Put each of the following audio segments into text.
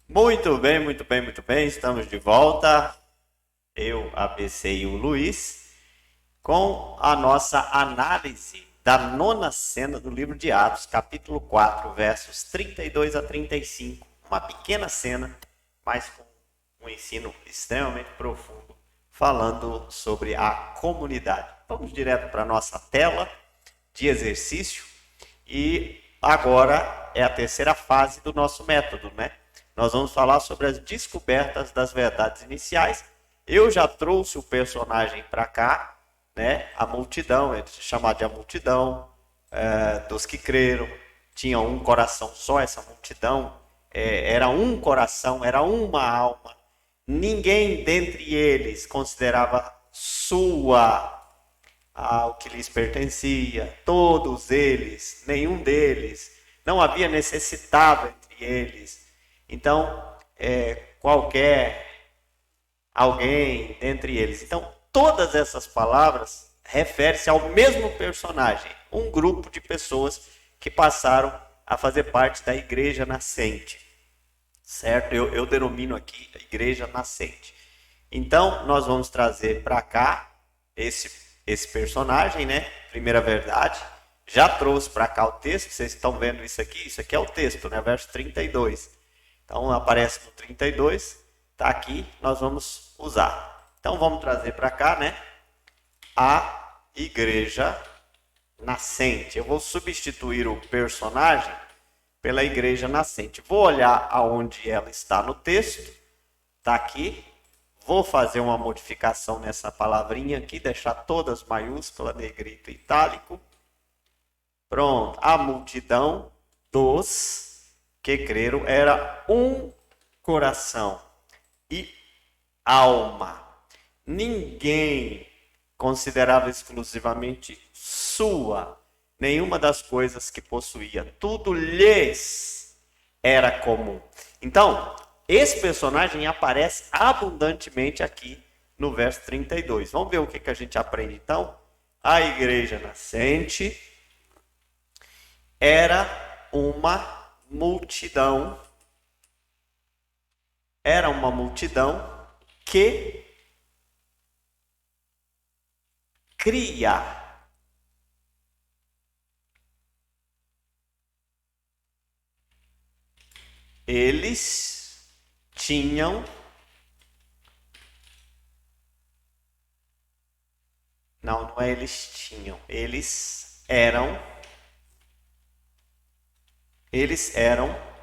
Muito bem, muito bem, muito bem. Estamos de volta. Eu, a ABC e o Luiz, com a nossa análise da nona cena do livro de Atos, capítulo 4, versos 32 a 35. Uma pequena cena, mas com um ensino extremamente profundo, falando sobre a comunidade. Vamos direto para a nossa tela de exercício e agora é a terceira fase do nosso método, né? Nós vamos falar sobre as descobertas das verdades iniciais. Eu já trouxe o personagem para cá, né? A multidão, é chamado de a multidão dos que creram. Tinha um coração só, essa multidão. Era um coração, era uma alma. Ninguém dentre eles considerava sua ao que lhes pertencia, todos eles, nenhum deles, não havia necessitado entre eles. Então, qualquer alguém entre eles. Então, todas essas palavras referem-se ao mesmo personagem, um grupo de pessoas que passaram a fazer parte da igreja nascente, certo? Eu denomino aqui a igreja nascente. Então, nós vamos trazer para cá esse personagem, né? Primeira verdade. Já trouxe para cá o texto, vocês estão vendo isso aqui é o texto, né? Verso 32. Então, aparece no 32, está aqui, nós vamos usar. Então, vamos trazer para cá, né? A igreja nascente. Eu vou substituir o personagem pela igreja nascente. Vou olhar aonde ela está no texto, está aqui. Vou fazer uma modificação nessa palavrinha aqui, deixar todas maiúsculas, negrito e itálico. Pronto. A multidão dos que creram era um coração e alma. Ninguém considerava exclusivamente sua nenhuma das coisas que possuía. Tudo lhes era comum. Então, esse personagem aparece abundantemente aqui no verso 32. Vamos ver o que a gente aprende então? A igreja nascente multidão, era uma multidão que cria. Eles tinham não é eles tinham, eles eram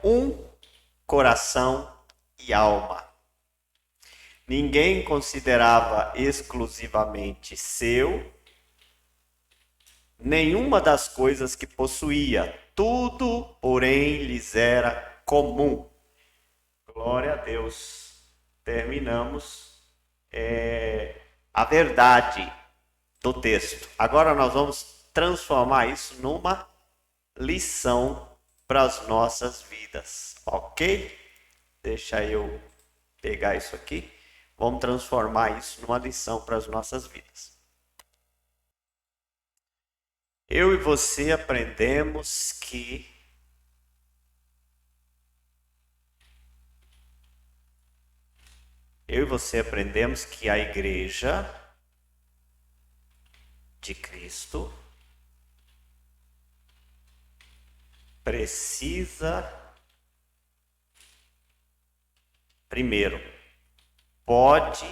um coração e alma. Ninguém considerava exclusivamente seu nenhuma das coisas que possuía. Tudo, porém, lhes era comum. Glória a Deus. Terminamos a verdade do texto. Agora nós vamos transformar isso numa lição para as nossas vidas, ok? Deixa eu pegar isso aqui. Vamos transformar isso numa lição para as nossas vidas. Eu e você aprendemos que a igreja de Cristo precisa, primeiro, pode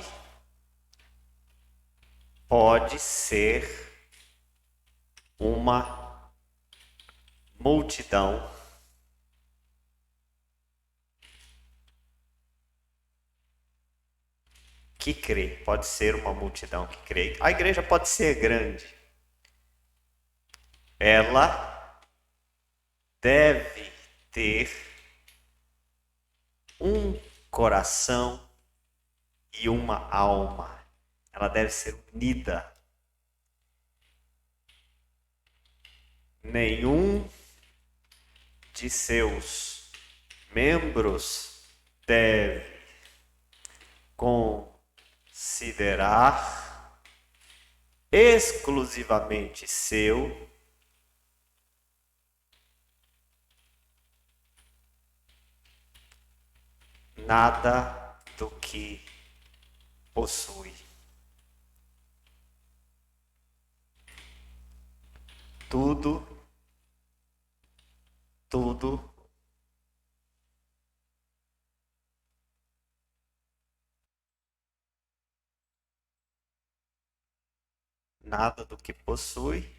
ser uma multidão que crê. Pode ser uma multidão que crê. A igreja pode ser grande. Ela deve ter um coração e uma alma. Ela deve ser unida. Nenhum de seus membros deve considerar exclusivamente seu nada do que possui. Tudo, nada do que possui.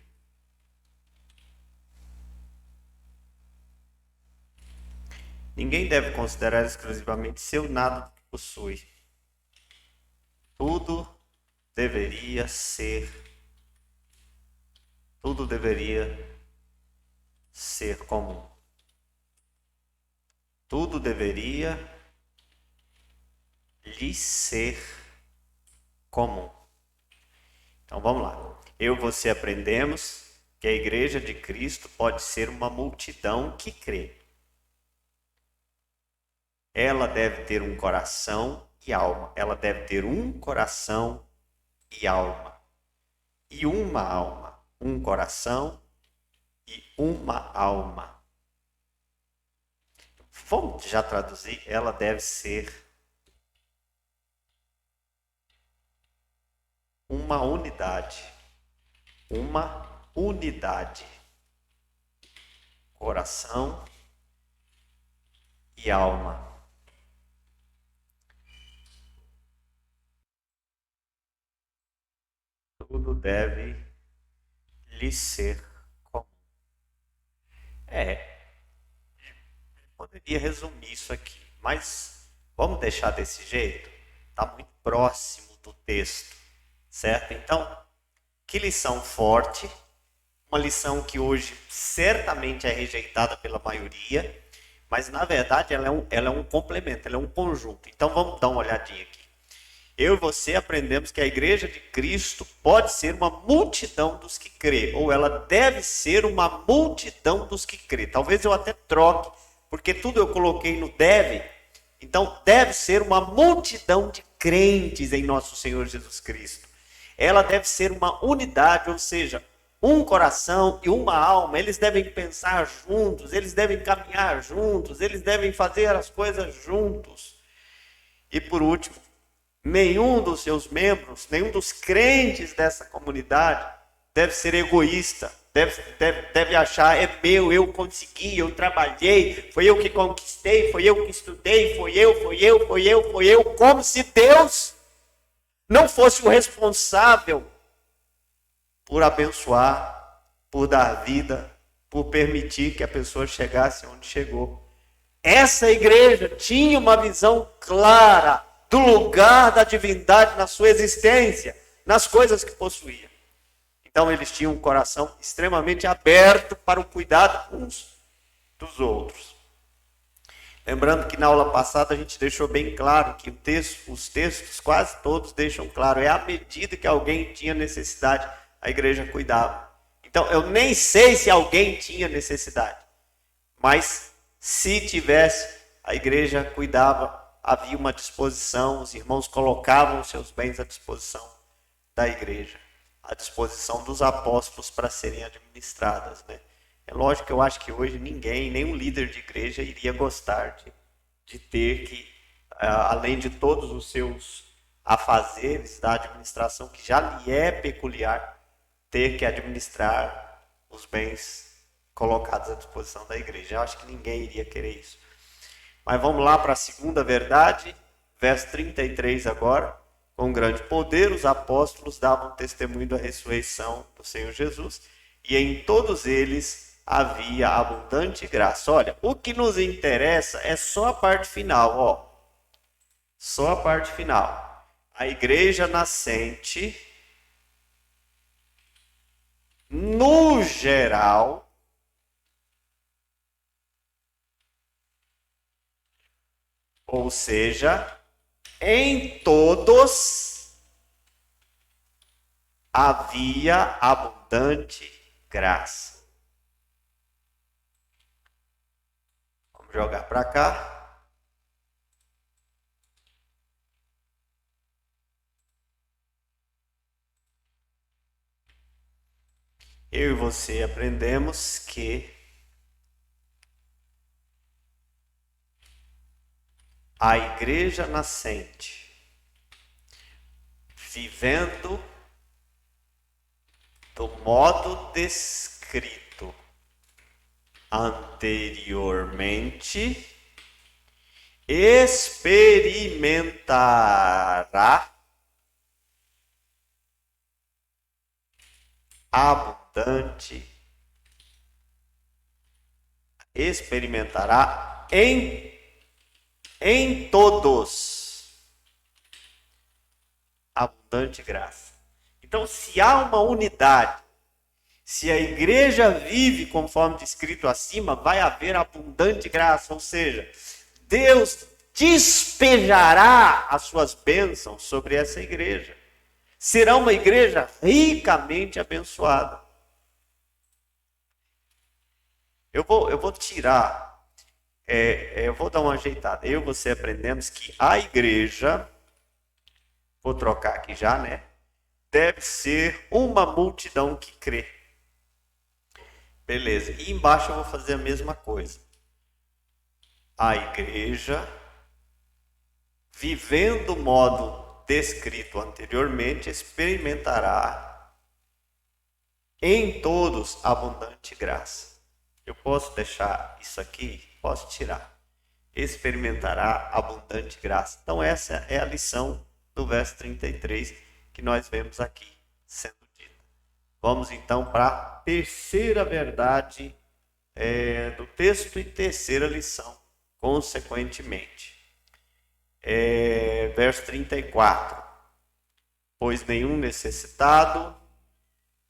Ninguém deve considerar exclusivamente seu nada do que possui. Tudo deveria ser comum. Tudo deveria lhe ser comum. Então vamos lá. Eu e você aprendemos que a Igreja de Cristo pode ser uma multidão que crê. Ela deve ter um coração e alma. Ela deve ter um coração e alma. E uma alma. Um coração e uma alma. Vamos já traduzir? Ela deve ser uma unidade. Uma unidade. Coração e alma. Tudo deve lhe ser comum. Poderia resumir isso aqui, mas vamos deixar desse jeito? Está muito próximo do texto, certo? Então, que lição forte, uma lição que hoje certamente é rejeitada pela maioria, mas na verdade ela é um complemento, ela é um conjunto. Então vamos dar uma olhadinha aqui. Eu e você aprendemos que a Igreja de Cristo pode ser uma multidão dos que crê, ou ela deve ser uma multidão dos que crê. Talvez eu até troque, porque tudo eu coloquei no deve. Então deve ser uma multidão de crentes em nosso Senhor Jesus Cristo. Ela deve ser uma unidade, ou seja, um coração e uma alma. Eles devem pensar juntos, eles devem caminhar juntos, eles devem fazer as coisas juntos. E por último, nenhum dos seus membros, nenhum dos crentes dessa comunidade deve ser egoísta, deve achar, é meu, eu consegui, eu trabalhei, foi eu que conquistei, foi eu que estudei, foi eu, como se Deus não fosse o responsável por abençoar, por dar vida, por permitir que a pessoa chegasse onde chegou. Essa igreja tinha uma visão clara do lugar da divindade na sua existência, nas coisas que possuía. Então eles tinham um coração extremamente aberto para o cuidado uns dos outros. Lembrando que na aula passada a gente deixou bem claro que os textos quase todos deixam claro, é à medida que alguém tinha necessidade, a igreja cuidava. Então eu nem sei se alguém tinha necessidade, mas se tivesse, a igreja cuidava, havia uma disposição, os irmãos colocavam os seus bens à disposição da igreja, à disposição dos apóstolos para serem administradas, né? É lógico que eu acho que hoje nenhum líder de igreja iria gostar de ter que, além de todos os seus afazeres da administração, que já lhe é peculiar, ter que administrar os bens colocados à disposição da igreja. Eu acho que ninguém iria querer isso. Mas vamos lá para a segunda verdade, verso 33 agora. Com grande poder, os apóstolos davam testemunho da ressurreição do Senhor Jesus, e em todos eles havia abundante graça. Olha, o que nos interessa é só a parte final, ó. Só a parte final. A igreja nascente, no geral, ou seja, em todos havia abundante graça. Vamos jogar para cá. Eu e você aprendemos que a igreja nascente, vivendo do modo descrito anteriormente, experimentará em todos abundante graça. Então, se há uma unidade, se a igreja vive conforme descrito acima, vai haver abundante graça, ou seja, Deus despejará as suas bênçãos sobre essa igreja. Será uma igreja ricamente abençoada. Eu vou tirar, eu vou dar uma ajeitada. Eu e você aprendemos que a igreja, vou trocar aqui já, né? Deve ser uma multidão que crê. Beleza. E embaixo eu vou fazer a mesma coisa. A igreja, vivendo o modo descrito anteriormente, experimentará em todos abundante graça. Eu posso deixar isso aqui? Posso tirar. Experimentará abundante graça. Então essa é a lição do verso 33 que nós vemos aqui sendo dita. Vamos então para a terceira verdade do texto e terceira lição, consequentemente. Verso 34. Pois nenhum necessitado,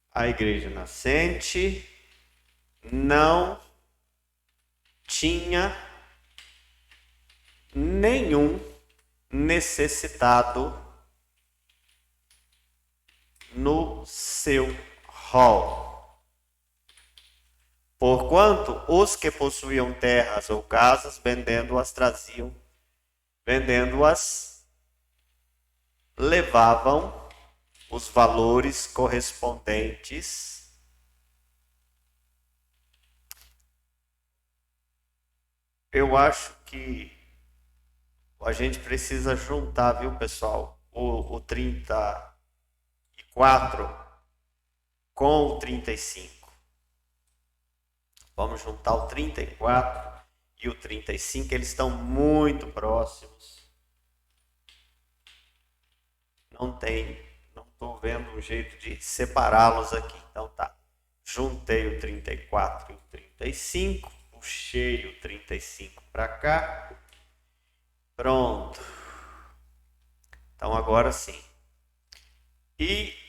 a igreja nascente, não tinha nenhum necessitado no seu rol. Porquanto os que possuíam terras ou casas, vendendo-as, levavam os valores correspondentes eu acho que a gente precisa juntar, viu, pessoal, o 34 com o 35. Vamos juntar o 34 e o 35, eles estão muito próximos. Não estou vendo um jeito de separá-los aqui. Então tá, juntei o 34 e o 35, puxei o 35 para cá. Pronto. Então agora sim. E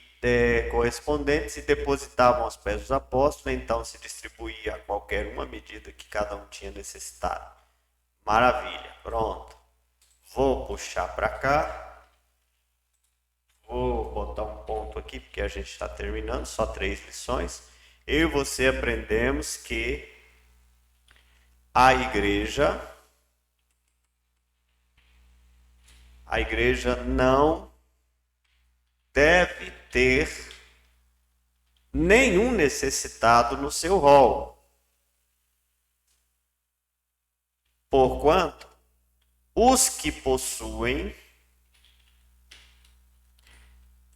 correspondentes e depositavam aos pés dos apóstolos, então se distribuía a qualquer uma medida que cada um tinha necessitado. Maravilha, pronto. Vou puxar para cá. Vou botar um ponto aqui, porque a gente está terminando, só 3 lições. Eu e você aprendemos que a igreja não deve ter nenhum necessitado no seu rol. Porquanto os que possuem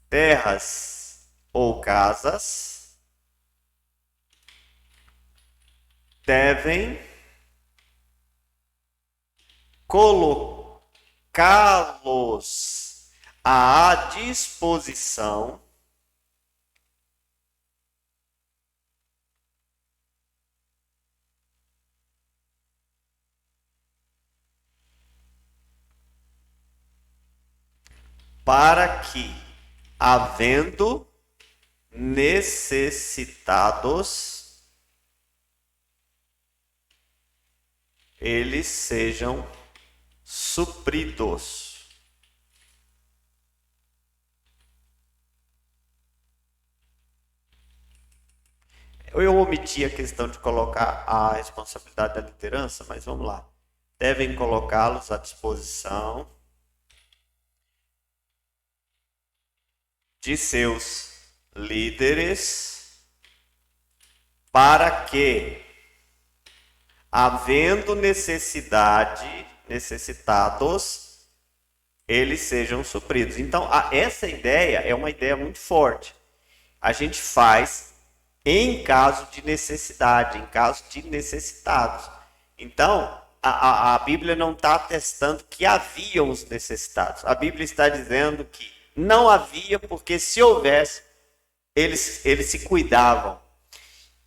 terras ou casas devem colocá-los à disposição para que, havendo necessitados, eles sejam supridos. Eu omiti a questão de colocar a responsabilidade da liderança, mas vamos lá. Devem colocá-los à disposição de seus líderes para que, havendo necessidade, necessitados, eles sejam supridos. Então, essa ideia é uma ideia muito forte. A gente faz em caso de necessidade, em caso de necessitados. Então, a Bíblia não está atestando que haviam os necessitados. A Bíblia está dizendo que não havia, porque se houvesse, eles se cuidavam.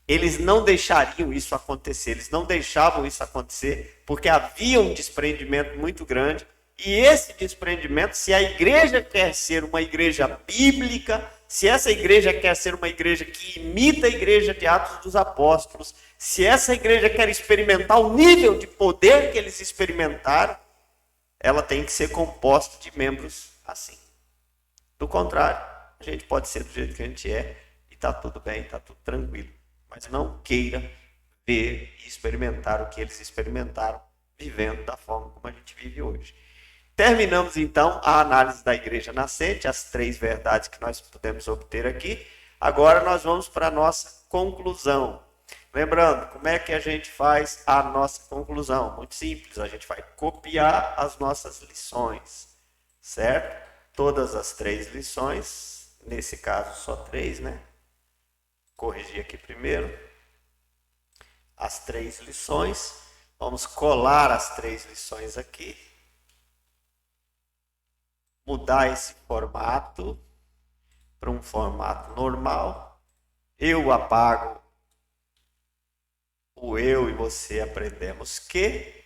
Eles não deixariam isso acontecer, eles não deixavam isso acontecer, porque havia um desprendimento muito grande. E esse desprendimento, se a igreja quer ser uma igreja bíblica, se essa igreja quer ser uma igreja que imita a igreja de Atos dos Apóstolos, se essa igreja quer experimentar o nível de poder que eles experimentaram, ela tem que ser composta de membros assim. Do contrário, a gente pode ser do jeito que a gente é e está tudo bem, está tudo tranquilo. Mas não queira ver e experimentar o que eles experimentaram, vivendo da forma como a gente vive hoje. Terminamos então a análise da igreja nascente, as 3 verdades que nós podemos obter aqui. Agora nós vamos para a nossa conclusão. Lembrando, como é que a gente faz a nossa conclusão? Muito simples, a gente vai copiar as nossas lições, certo? Todas as 3 lições, nesse caso só 3, né? Corrigir aqui primeiro. As 3 lições. Vamos colar as 3 lições aqui. Mudar esse formato para um formato normal. Eu apago o eu e você aprendemos que.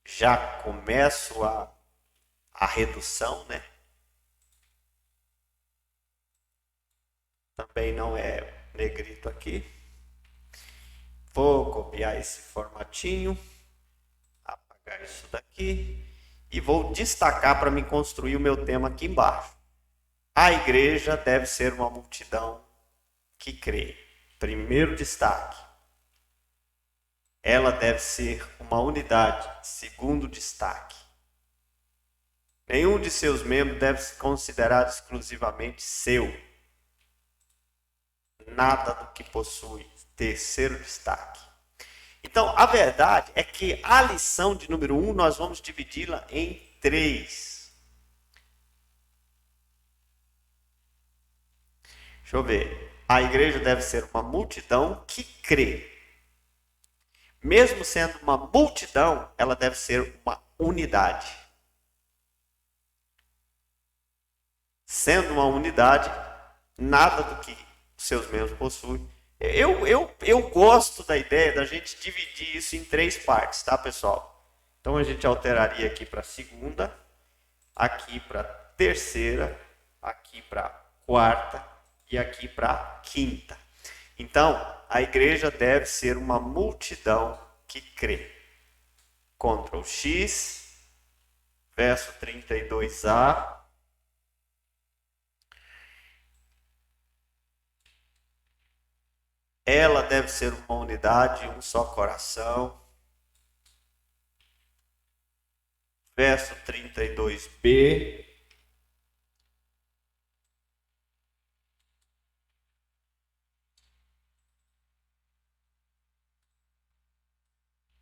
Já começo a redução, né? Também não é negrito aqui. Vou copiar esse formatinho, apagar isso daqui e vou destacar para me construir o meu tema aqui embaixo. A igreja deve ser uma multidão que crê. Primeiro destaque. Ela deve ser uma unidade. Segundo destaque. Nenhum de seus membros deve ser considerado exclusivamente seu. Nada do que possui. Terceiro destaque. Então, a verdade é que a lição de número 1 nós vamos dividi-la em 3. Deixa eu ver. A igreja deve ser uma multidão que crê. Mesmo sendo uma multidão, ela deve ser uma unidade. Sendo uma unidade, nada do que seus membros possuem. Eu gosto da ideia da gente dividir isso em 3 partes, tá, pessoal? Então a gente alteraria aqui para segunda, aqui para terceira, aqui para quarta e aqui para quinta. Então, a igreja deve ser uma multidão que crê. Ctrl X, verso 32a. Ela deve ser uma unidade, um só coração. Verso 32b.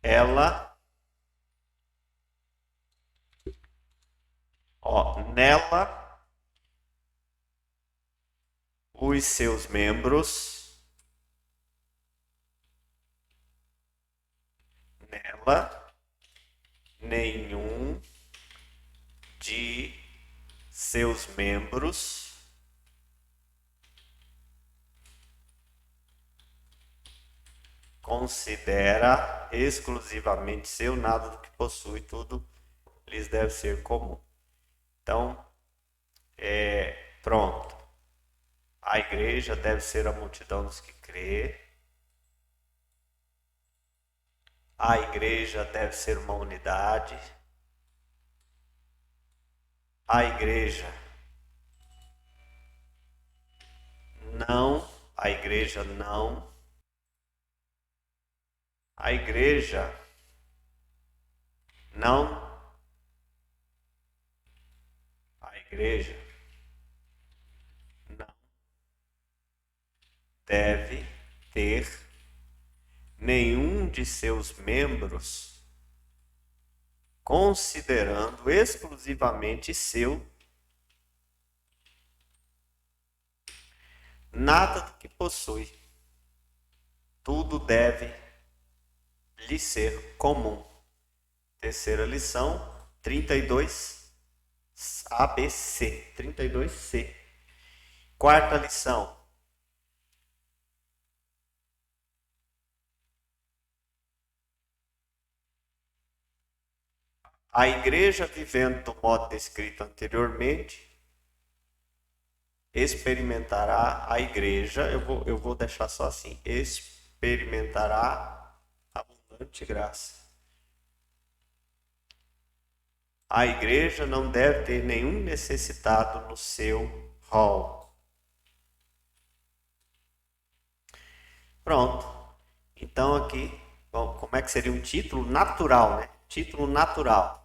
Nela, os seus membros, nela, nenhum de seus membros considera exclusivamente seu, nada do que possui, tudo lhes deve ser comum. Então, pronto. A igreja deve ser a multidão dos que crê. A igreja deve ser uma unidade. A igreja não, a igreja não. A igreja não. A igreja não deve ter nenhum de seus membros considerando exclusivamente seu, nada do que possui, tudo deve lhe ser comum. Terceira lição, 32 ABC, 32C. Quarta lição. A igreja, vivendo do modo descrito anteriormente, experimentará a igreja, eu vou deixar só assim, experimentará abundante graça. A igreja não deve ter nenhum necessitado no seu rol. Pronto. Então aqui, bom, como é que seria um título natural, né? Título natural.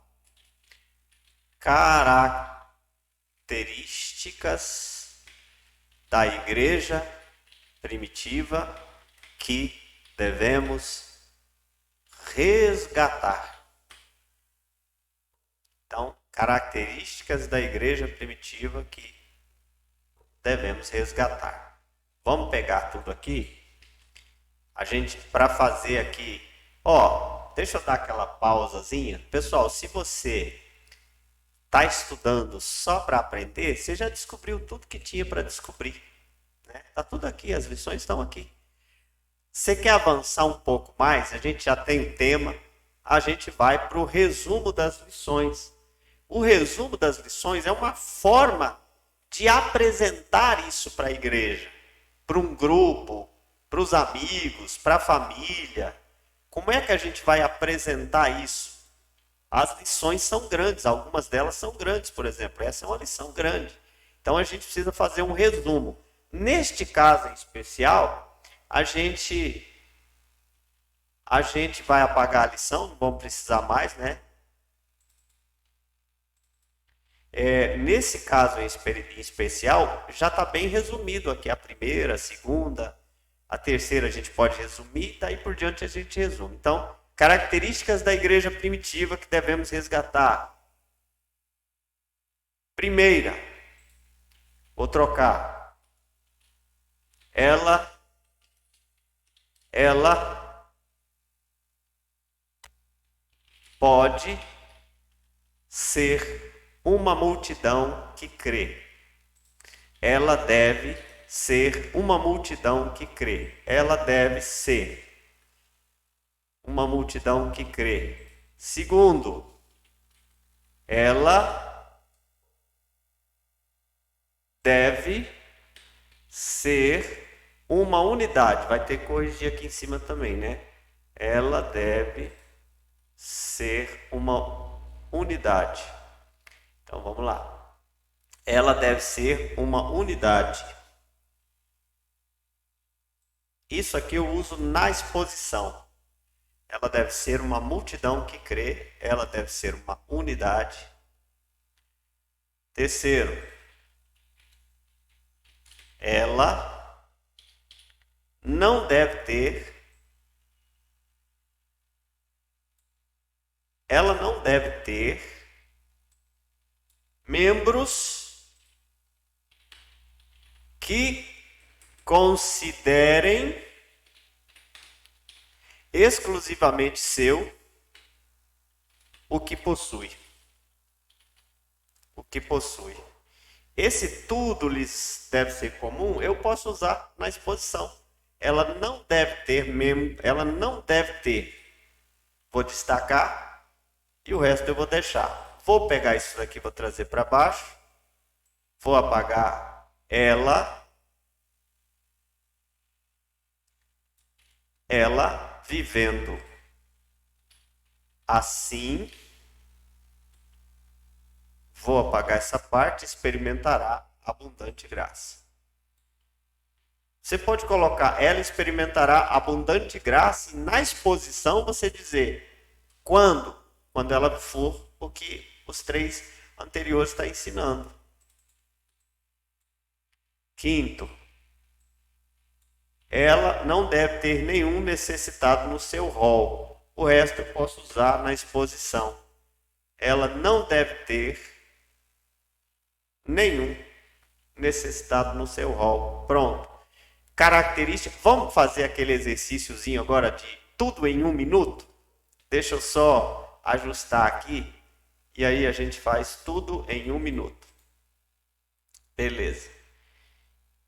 Características da igreja primitiva que devemos resgatar. Então, características da igreja primitiva que devemos resgatar. Vamos pegar tudo aqui? A gente, para fazer aqui, deixa eu dar aquela pausazinha. Pessoal, se você está estudando só para aprender, você já descobriu tudo que tinha para descobrir. Está tudo aqui, as lições estão aqui. Você quer avançar um pouco mais? A gente já tem o tema, a gente vai para o resumo das lições. O resumo das lições é uma forma de apresentar isso para a igreja, para um grupo, para os amigos, para a família. Como é que a gente vai apresentar isso? As lições são grandes, algumas delas são grandes, por exemplo. Essa é uma lição grande. Então a gente precisa fazer um resumo. Neste caso em especial, a gente vai apagar a lição, não vamos precisar mais, né? Nesse caso em especial, já está bem resumido aqui a primeira, a segunda, a terceira a gente pode resumir, daí por diante a gente resume. Então, características da igreja primitiva que devemos resgatar. Primeira, vou trocar. Ela pode ser uma multidão que crê. Ela deve ser uma multidão que crê. Ela deve ser uma multidão que crê. Segundo, ela deve ser uma unidade. Vai ter que corrigir aqui em cima também, né? Ela deve ser uma unidade. Então vamos lá. Ela deve ser uma unidade. Isso aqui eu uso na exposição. Ela deve ser uma multidão que crê. Ela deve ser uma unidade. Terceiro, ela não deve ter membros que considerem exclusivamente seu o que possui. O que possui. Esse tudo lhes deve ser comum, eu posso usar na exposição. Ela não deve ter. Vou destacar e o resto eu vou deixar. Vou pegar isso daqui, vou trazer para baixo. Vou apagar ela vivendo assim. Vou apagar essa parte, experimentará abundante graça. Você pode colocar, ela experimentará abundante graça, e na exposição você dizer, quando? Quando ela for o que os três anteriores estão ensinando. Quinto, ela não deve ter nenhum necessitado no seu rol. O resto eu posso usar na exposição. ela não deve ter nenhum necessitado no seu rol. Pronto. Característica. Vamos fazer aquele exercíciozinho agora de tudo em 1 minuto? Deixa eu só ajustar aqui. E aí a gente faz tudo em 1 minuto. Beleza.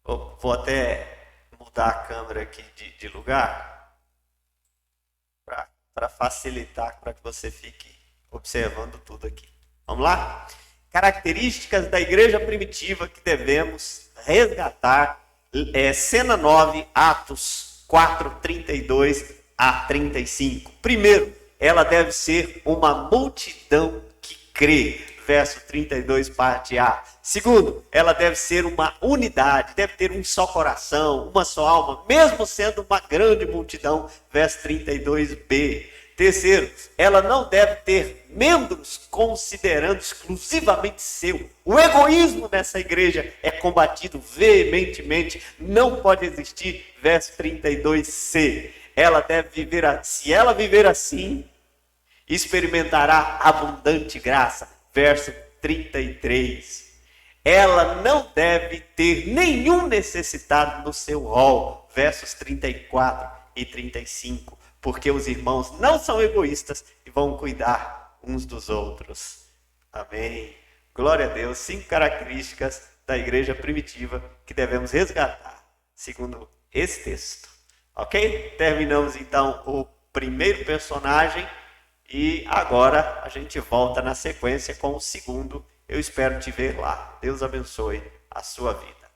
Vou até mudar a câmera aqui de lugar para facilitar, para que você fique observando tudo aqui. Vamos lá? Características da igreja primitiva que devemos resgatar. Cena 9, Atos 4, 32 a 35. Primeiro, ela deve ser uma multidão que crê. Verso 32, parte A. Segundo, ela deve ser uma unidade, deve ter um só coração, uma só alma, mesmo sendo uma grande multidão. Verso 32b. Terceiro, ela não deve ter membros considerando exclusivamente seu. O egoísmo nessa igreja é combatido veementemente, não pode existir. Verso 32c. Ela deve viver, se ela viver assim, experimentará abundante graça. Verso 33. Ela não deve ter nenhum necessitado no seu rol. Versos 34 e 35. Porque os irmãos não são egoístas e vão cuidar uns dos outros. Amém. Glória a Deus. 5 características da igreja primitiva que devemos resgatar, segundo esse texto. Ok? Terminamos então o primeiro personagem. E agora a gente volta na sequência com o segundo. Eu espero te ver lá. Deus abençoe a sua vida.